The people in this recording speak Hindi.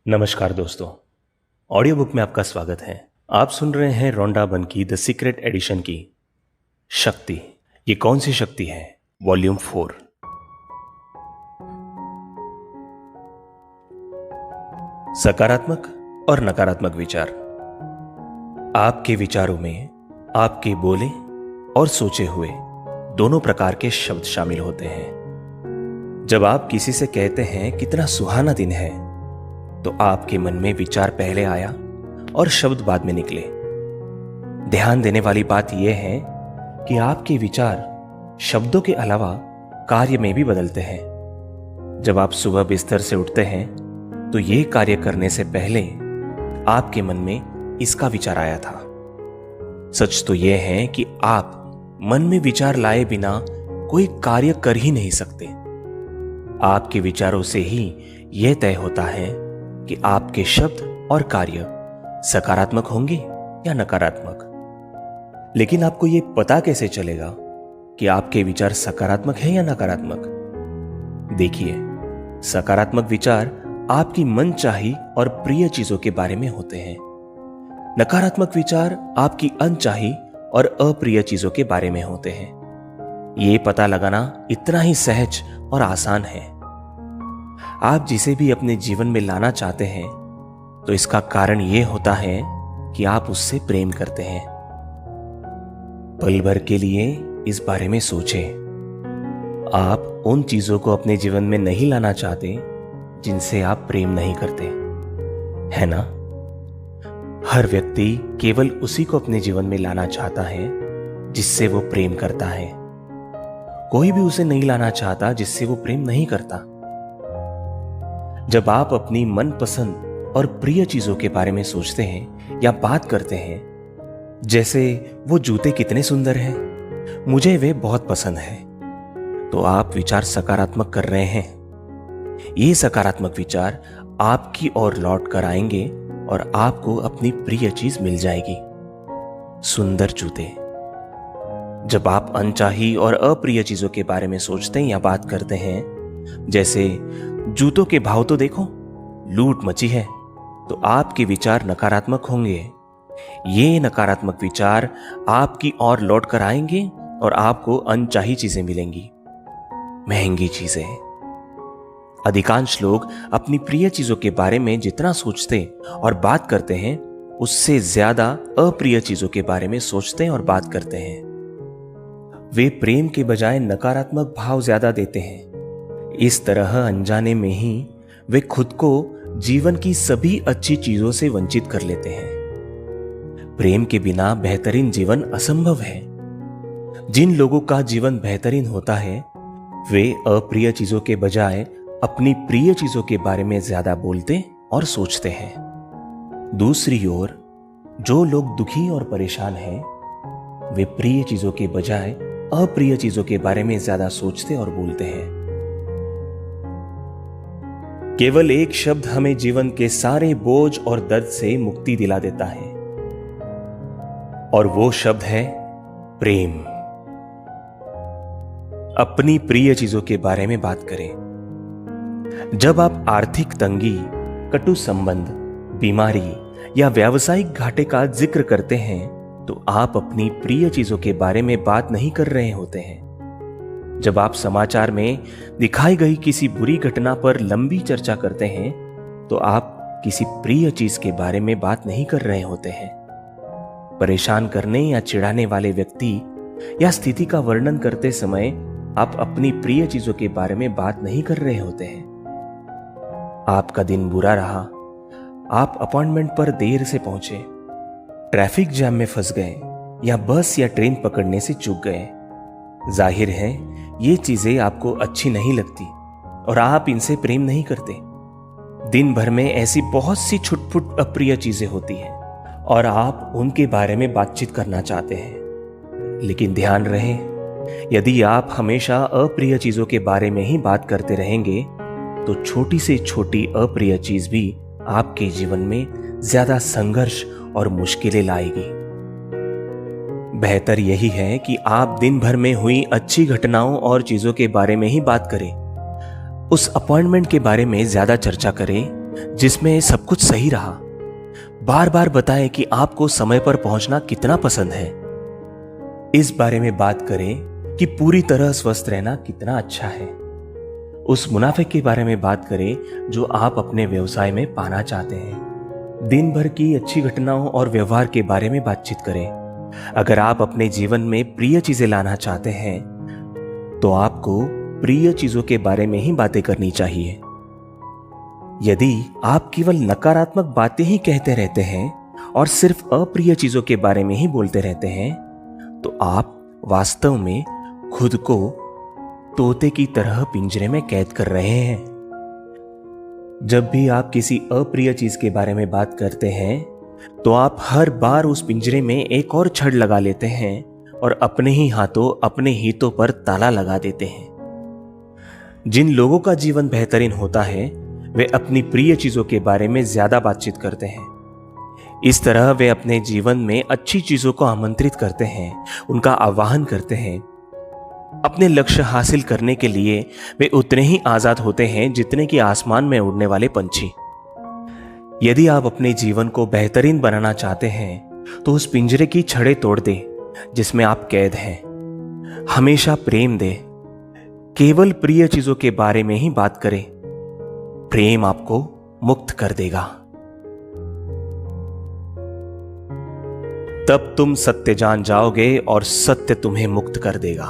नमस्कार दोस्तों। ऑडियो बुक में आपका स्वागत है। आप सुन रहे हैं रोंडा बन की द सीक्रेट एडिशन की शक्ति। ये कौन सी शक्ति है? वॉल्यूम 4। सकारात्मक और नकारात्मक विचार। आपके विचारों में आपके बोले और सोचे हुए दोनों प्रकार के शब्द शामिल होते हैं। जब आप किसी से कहते हैं कितना सुहाना दिन है, तो आपके मन में विचार पहले आया और शब्द बाद में निकले। ध्यान देने वाली बात यह है कि आपके विचार शब्दों के अलावा कार्य में भी बदलते हैं। जब आप सुबह बिस्तर से उठते हैं तो यह कार्य करने से पहले आपके मन में इसका विचार आया था। सच तो यह है कि आप मन में विचार लाए बिना कोई कार्य कर ही नहीं सकते। आपके विचारों से ही यह तय होता है कि आपके शब्द और कार्य सकारात्मक होंगे या नकारात्मक। लेकिन आपको यह पता कैसे चलेगा कि आपके विचार सकारात्मक हैं या नकारात्मक? देखिए, सकारात्मक विचार आपकी मनचाही और प्रिय चीजों के बारे में होते हैं। नकारात्मक विचार आपकी अनचाही और अप्रिय चीजों के बारे में होते हैं। यह पता लगाना इतना ही सहज और आसान है। आप जिसे भी अपने जीवन में लाना चाहते हैं, तो इसका कारण यह होता है कि आप उससे प्रेम करते हैं। पल भर के लिए इस बारे में सोचें। आप उन चीजों को अपने जीवन में नहीं लाना चाहते जिनसे आप प्रेम नहीं करते, है ना? हर व्यक्ति केवल उसी को अपने जीवन में लाना चाहता है जिससे वो प्रेम करता है। कोई भी उसे नहीं लाना चाहता जिससे वो प्रेम नहीं करता। जब आप अपनी मनपसंद और प्रिय चीजों के बारे में सोचते हैं या बात करते हैं, जैसे वो जूते कितने सुंदर हैं, मुझे वे बहुत पसंद है, तो आप विचार सकारात्मक कर रहे हैं। ये सकारात्मक विचार आपकी ओर लौट कर आएंगे और आपको अपनी प्रिय चीज मिल जाएगी, सुंदर जूते। जब आप अनचाही और अप्रिय चीजों के बारे में सोचते हैं या बात करते हैं, जैसे जूतों के भाव तो देखो, लूट मची है, तो आपके विचार नकारात्मक होंगे। ये नकारात्मक विचार आपकी ओर लौट कर आएंगे और आपको अनचाही चीजें मिलेंगी, महंगी चीजें। अधिकांश लोग अपनी प्रिय चीजों के बारे में जितना सोचते और बात करते हैं, उससे ज्यादा अप्रिय चीजों के बारे में सोचते और बात करते हैं। वे प्रेम के बजाय नकारात्मक भाव ज्यादा देते हैं। इस तरह अनजाने में ही वे खुद को जीवन की सभी अच्छी चीजों से वंचित कर लेते हैं। प्रेम के बिना बेहतरीन जीवन असंभव है। जिन लोगों का जीवन बेहतरीन होता है, वे अप्रिय चीजों के बजाय अपनी प्रिय चीजों के बारे में ज्यादा बोलते और सोचते हैं। दूसरी ओर जो लोग दुखी और परेशान हैं, वे प्रिय चीजों के बजाय अप्रिय चीजों के बारे में ज्यादा सोचते और बोलते हैं। केवल एक शब्द हमें जीवन के सारे बोझ और दर्द से मुक्ति दिला देता है, और वो शब्द है प्रेम। अपनी प्रिय चीजों के बारे में बात करें। जब आप आर्थिक तंगी, कटु संबंध, बीमारी या व्यावसायिक घाटे का जिक्र करते हैं, तो आप अपनी प्रिय चीजों के बारे में बात नहीं कर रहे होते हैं। जब आप समाचार में दिखाई गई किसी बुरी घटना पर लंबी चर्चा करते हैं, तो आप किसी प्रिय चीज के बारे में बात नहीं कर रहे होते हैं। परेशान करने या चिढ़ाने वाले व्यक्ति या स्थिति का वर्णन करते समय आप अपनी प्रिय चीजों के बारे में बात नहीं कर रहे होते हैं। आपका दिन बुरा रहा, आप अपॉइंटमेंट पर देर से पहुंचे, ट्रैफिक जाम में फंस गए या बस या ट्रेन पकड़ने से चूक गए। जाहिर है ये चीजें आपको अच्छी नहीं लगती और आप इनसे प्रेम नहीं करते। दिन भर में ऐसी बहुत सी छुटपुट अप्रिय चीजें होती हैं और आप उनके बारे में बातचीत करना चाहते हैं। लेकिन ध्यान रहे, यदि आप हमेशा अप्रिय चीजों के बारे में ही बात करते रहेंगे, तो छोटी से छोटी अप्रिय चीज भी आपके जीवन में ज्यादा संघर्ष और मुश्किलें लाएगी। बेहतर यही है कि आप दिन भर में हुई अच्छी घटनाओं और चीजों के बारे में ही बात करें। उस अपॉइंटमेंट के बारे में ज्यादा चर्चा करें जिसमें सब कुछ सही रहा। बार बार बताएं कि आपको समय पर पहुंचना कितना पसंद है। इस बारे में बात करें कि पूरी तरह स्वस्थ रहना कितना अच्छा है। उस मुनाफे के बारे में बात करें जो आप अपने व्यवसाय में पाना चाहते हैं। दिन भर की अच्छी घटनाओं और व्यवहार के बारे में बातचीत करें। अगर आप अपने जीवन में प्रिय चीजें लाना चाहते हैं तो आपको प्रिय चीजों के बारे में ही बातें करनी चाहिए। यदि आप केवल नकारात्मक बातें ही कहते रहते हैं और सिर्फ अप्रिय चीजों के बारे में ही बोलते रहते हैं तो आप वास्तव में खुद को तोते की तरह पिंजरे में कैद कर रहे हैं। जब भी आप किसी अप्रिय चीज के बारे में बात करते हैं तो आप हर बार उस पिंजरे में एक और छड़ लगा लेते हैं और अपने ही हाथों अपने हितों पर ताला लगा देते हैं। जिन लोगों का जीवन बेहतरीन होता है वे अपनी प्रिय चीजों के बारे में ज्यादा बातचीत करते हैं। इस तरह वे अपने जीवन में अच्छी चीजों को आमंत्रित करते हैं, उनका आह्वान करते हैं। अपने लक्ष्य हासिल करने के लिए वे उतने ही आजाद होते हैं जितने कि आसमान में उड़ने वाले पंछी। यदि आप अपने जीवन को बेहतरीन बनाना चाहते हैं तो उस पिंजरे की छड़ें तोड़ दें जिसमें आप कैद हैं। हमेशा प्रेम दें। केवल प्रिय चीजों के बारे में ही बात करें। प्रेम आपको मुक्त कर देगा। तब तुम सत्य जान जाओगे और सत्य तुम्हें मुक्त कर देगा।